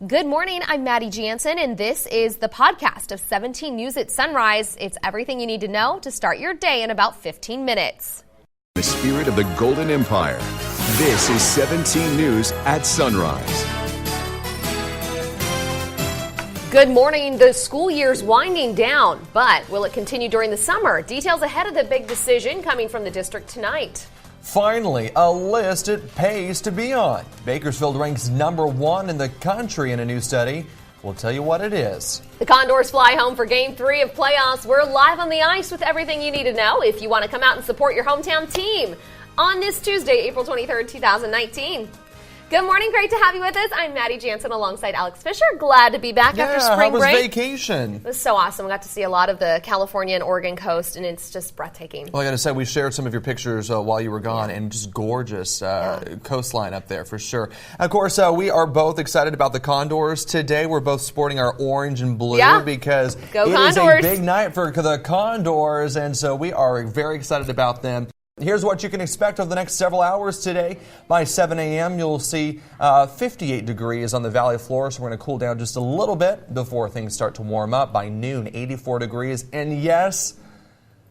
Good morning, I'm Maddie Jansen, and this is the podcast of 17 News at Sunrise. It's everything you need to know to start your day in about 15 minutes. The spirit of the Golden Empire. This is 17 News at Sunrise. Good morning. The school year's winding down, but will it continue during the summer? Details ahead of the big decision coming from the district tonight. Finally, a list it pays to be on. Bakersfield ranks #1 in the country in a new study. We'll tell you what it is. The Condors fly home for Game 3 of playoffs. We're live on the ice with everything you need to know if you want to come out and support your hometown team on this Tuesday, April 23rd, 2019. Good morning. Great to have you with us. I'm Maddie Jansen alongside Alex Fisher. Glad to be back after spring break. How was vacation? It was so awesome. We got to see a lot of the California and Oregon coast, and it's just breathtaking. Well, I got to say, we shared some of your pictures while you were gone, and just gorgeous coastline up there for sure. Of course, we are both excited about the Condors today. We're both sporting our orange and blue because it is a big night for the Condors, and so we are very excited about them. Here's what you can expect over the next several hours today. By 7 a.m., you'll see 58 degrees on the valley floor, so we're going to cool down just a little bit before things start to warm up. By noon, 84 degrees. And yes,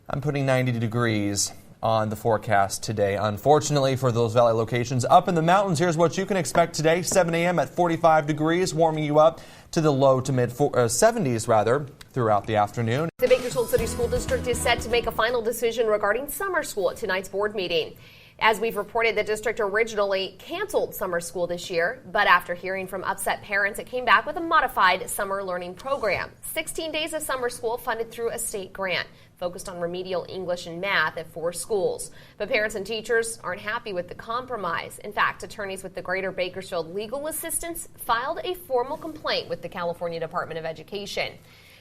I'm putting 90 degrees on the forecast today. Unfortunately for those valley locations up in the mountains, here's what you can expect today. 7 a.m. at 45 degrees, warming you up to the low to mid 70s throughout the afternoon. The Bakersfield City School District is set to make a final decision regarding summer school at tonight's board meeting. As we've reported, the district originally canceled summer school this year, but after hearing from upset parents, it came back with a modified summer learning program. 16 days of summer school funded through a state grant, focused on remedial English and math at 4 schools. But parents and teachers aren't happy with the compromise. In fact, attorneys with the Greater Bakersfield Legal Assistance filed a formal complaint with the California Department of Education.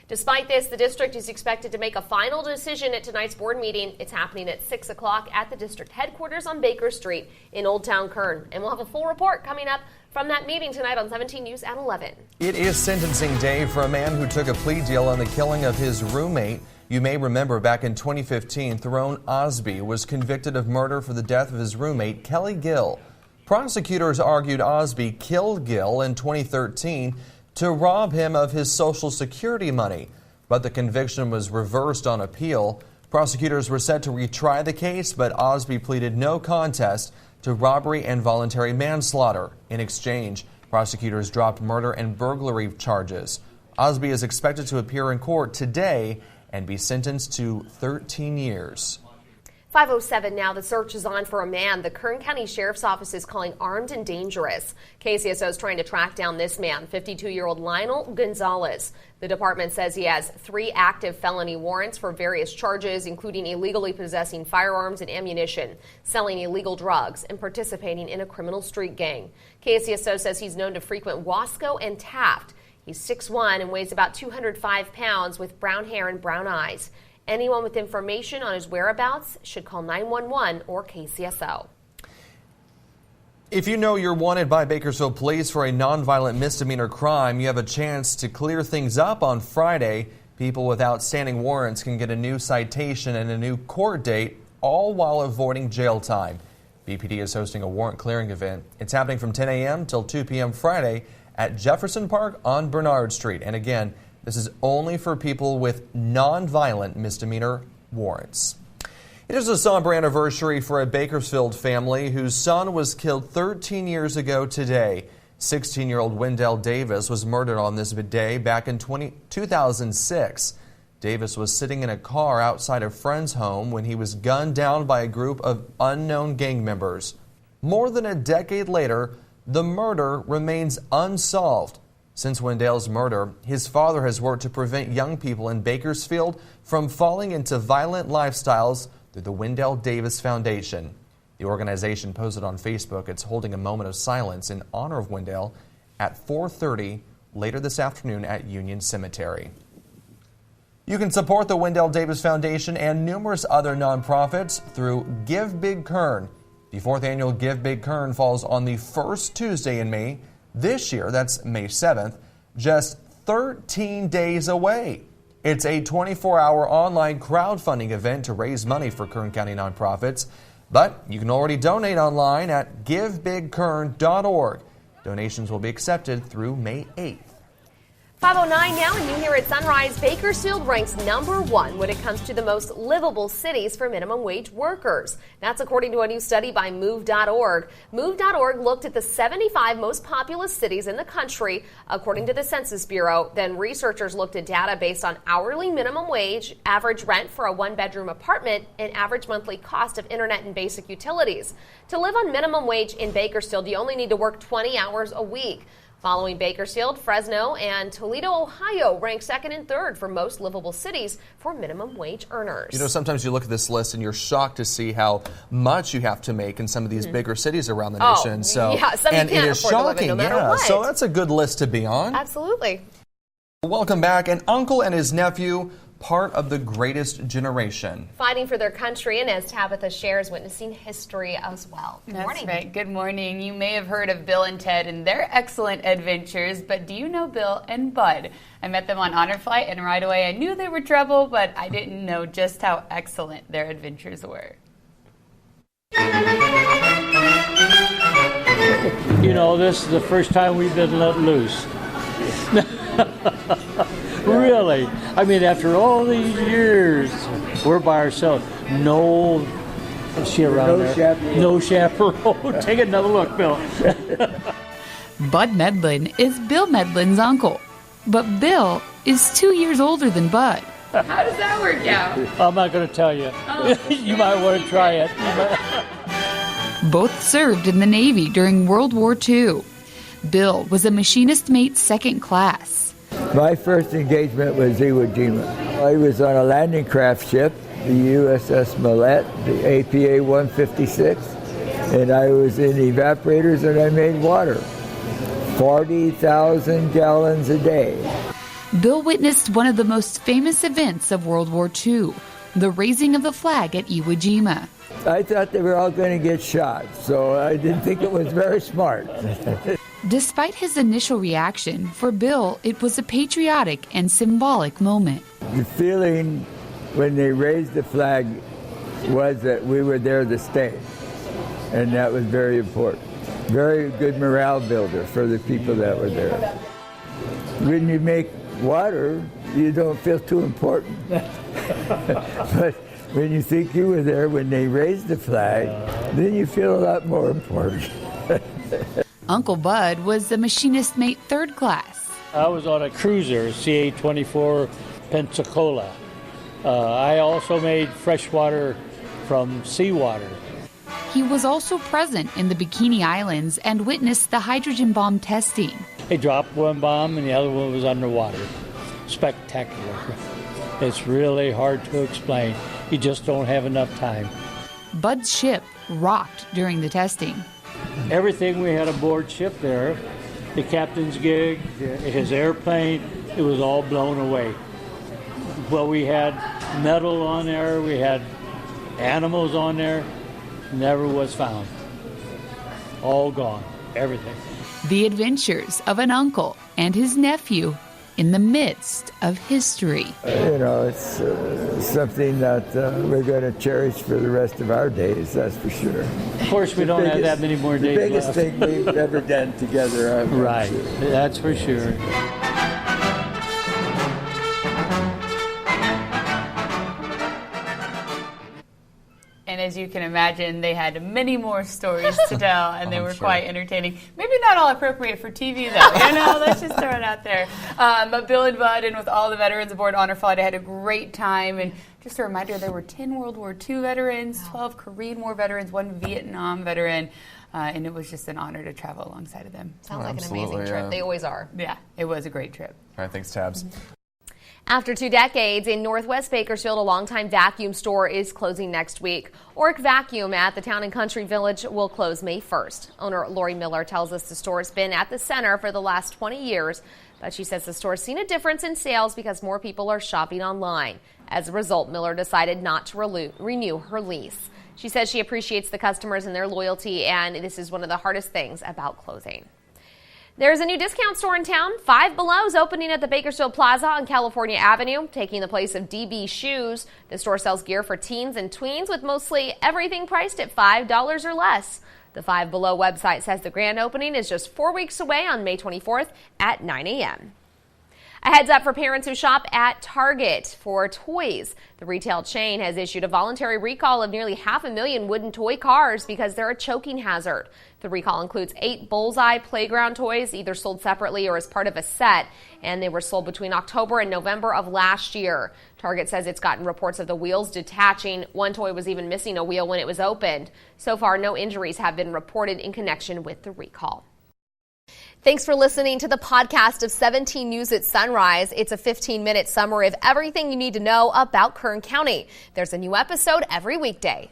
Despite this, the district is expected to make a final decision at tonight's board meeting. It's happening at 6 o'clock at the district headquarters on Baker Street in Old Town Kern. And we'll have a full report coming up from that meeting tonight on 17 News at 11. It is sentencing day for a man who took a plea deal on the killing of his roommate. You may remember back in 2015, Tyrone Osby was convicted of murder for the death of his roommate, Kelly Gill. Prosecutors argued Osby killed Gill in 2013 to rob him of his Social Security money, but the conviction was reversed on appeal. Prosecutors were set to retry the case, but Osby pleaded no contest to robbery and voluntary manslaughter. In exchange, prosecutors dropped murder and burglary charges. Osby is expected to appear in court today and be sentenced to 13 years. 5:07 now. The search is on for a man the Kern County Sheriff's Office is calling armed and dangerous. KCSO is trying to track down this man, 52-year-old Lionel Gonzalez. The department says he has 3 active felony warrants for various charges, including illegally possessing firearms and ammunition, selling illegal drugs, and participating in a criminal street gang. KCSO says he's known to frequent Wasco and Taft. He's 6'1" and weighs about 205 pounds with brown hair and brown eyes. Anyone with information on his whereabouts should call 911 or KCSO. If you know you're wanted by Bakersfield Police for a nonviolent misdemeanor crime, you have a chance to clear things up on Friday. People with outstanding warrants can get a new citation and a new court date, all while avoiding jail time. BPD is hosting a warrant clearing event. It's happening from 10 a.m. till 2 p.m. Friday at Jefferson Park on Bernard Street. And again, this is only for people with nonviolent misdemeanor warrants. It is a somber anniversary for a Bakersfield family whose son was killed 13 years ago today. 16-year-old Wendell Davis was murdered on this day back in 2006. Davis was sitting in a car outside a friend's home when he was gunned down by a group of unknown gang members. More than a decade later, the murder remains unsolved. Since Wendell's murder, his father has worked to prevent young people in Bakersfield from falling into violent lifestyles through the Wendell Davis Foundation. The organization posted on Facebook it's holding a moment of silence in honor of Wendell at 4:30 later this afternoon at Union Cemetery. You can support the Wendell Davis Foundation and numerous other nonprofits through Give Big Kern. The 4th annual Give Big Kern falls on the first Tuesday in May. This year, that's May 7th, just 13 days away. It's a 24-hour online crowdfunding event to raise money for Kern County nonprofits. But you can already donate online at givebigkern.org. Donations will be accepted through May 8th. 5:09 now, and you here at Sunrise. Bakersfield ranks #1 when it comes to the most livable cities for minimum wage workers. That's according to a new study by Move.org. Move.org looked at the 75 most populous cities in the country, according to the Census Bureau. Then researchers looked at data based on hourly minimum wage, average rent for a one-bedroom apartment, and average monthly cost of internet and basic utilities. To live on minimum wage in Bakersfield, you only need to work 20 hours a week. Following Bakersfield, Fresno, and Toledo, Ohio rank second and third for most livable cities for minimum wage earners. You know, sometimes you look at this list and you're shocked to see how much you have to make in some of these bigger cities around the nation. Yeah, some you can't afford to live in no matter what. So that's a good list to be on. Absolutely. Welcome back. An uncle and his nephew, part of the greatest generation. Fighting for their country, and as Tabitha shares, witnessing history as well. Good morning. That's right. Good morning. You may have heard of Bill and Ted and their excellent adventures, but do you know Bill and Bud? I met them on Honor Flight, and right away I knew they were trouble, but I didn't know just how excellent their adventures were. You know, this is the first time we've been let loose. Really? I mean, after all these years, we're by ourselves. No, is she around there? Chaperone. No chaperone. Take another look, Bill. Bud Medlin is Bill Medlin's uncle, but Bill is 2 years older than Bud. How does that work out? I'm not going to tell you. Oh. You might want to try it. Both served in the Navy during World War II. Bill was a machinist mate second class. My first engagement was Iwo Jima. I was on a landing craft ship, the USS Millette, the APA 156, and I was in evaporators and I made water. 40,000 gallons a day. Bill witnessed one of the most famous events of World War II, the raising of the flag at Iwo Jima. I thought they were all going to get shot, so I didn't think it was very smart. Despite his initial reaction, for Bill, it was a patriotic and symbolic moment. The feeling when they raised the flag was that we were there to stay, and that was very important. Very good morale builder for the people that were there. When you make water, you don't feel too important. But when you think you were there when they raised the flag, then you feel a lot more important. Uncle Bud was the machinist mate third class. I was on a cruiser, CA-24 Pensacola. I also made fresh water from seawater. He was also present in the Bikini Islands and witnessed the hydrogen bomb testing. They dropped one bomb and the other one was underwater. Spectacular. It's really hard to explain. You just don't have enough time. Bud's ship rocked during the testing. Everything we had aboard ship there, the captain's gig, his airplane, it was all blown away. Well, we had metal on there, we had animals on there, never was found. All gone, everything. The adventures of an uncle and his nephew in the midst of history. You know, it's something that we're going to cherish for the rest of our days, that's for sure. Of course, we don't have that many more days left. The biggest thing we've ever done together. Right, that's for sure. And as you can imagine, they had many more stories to tell, and they were quite entertaining. Maybe not all appropriate for TV, though. You know, let's just throw it out there. But Bill and Bud, and with all the veterans aboard Honor Flight, I had a great time. And just a reminder, there were 10 World War II veterans, 12 Korean War veterans, 1 Vietnam veteran. And it was just an honor to travel alongside of them. Sounds like an amazing trip. They always are. Yeah, it was a great trip. All right, thanks, Tabs. After 2 decades in Northwest Bakersfield, a longtime vacuum store is closing next week. Oric Vacuum at the Town and Country Village will close May 1st. Owner Lori Miller tells us the store has been at the center for the last 20 years, but she says the store has seen a difference in sales because more people are shopping online. As a result, Miller decided not to renew her lease. She says she appreciates the customers and their loyalty, and this is one of the hardest things about closing. There's a new discount store in town. Five Below's opening at the Bakersfield Plaza on California Avenue, taking the place of DB Shoes. The store sells gear for teens and tweens with mostly everything priced at $5 or less. The Five Below website says the grand opening is just 4 weeks away on May 24th at 9 a.m. A heads up for parents who shop at Target for toys. The retail chain has issued a voluntary recall of nearly 500,000 wooden toy cars because they're a choking hazard. The recall includes 8 Bullseye playground toys, either sold separately or as part of a set, and they were sold between October and November of last year. Target says it's gotten reports of the wheels detaching. One toy was even missing a wheel when it was opened. So far, no injuries have been reported in connection with the recall. Thanks for listening to the podcast of 17 News at Sunrise. It's a 15-minute summary of everything you need to know about Kern County. There's a new episode every weekday.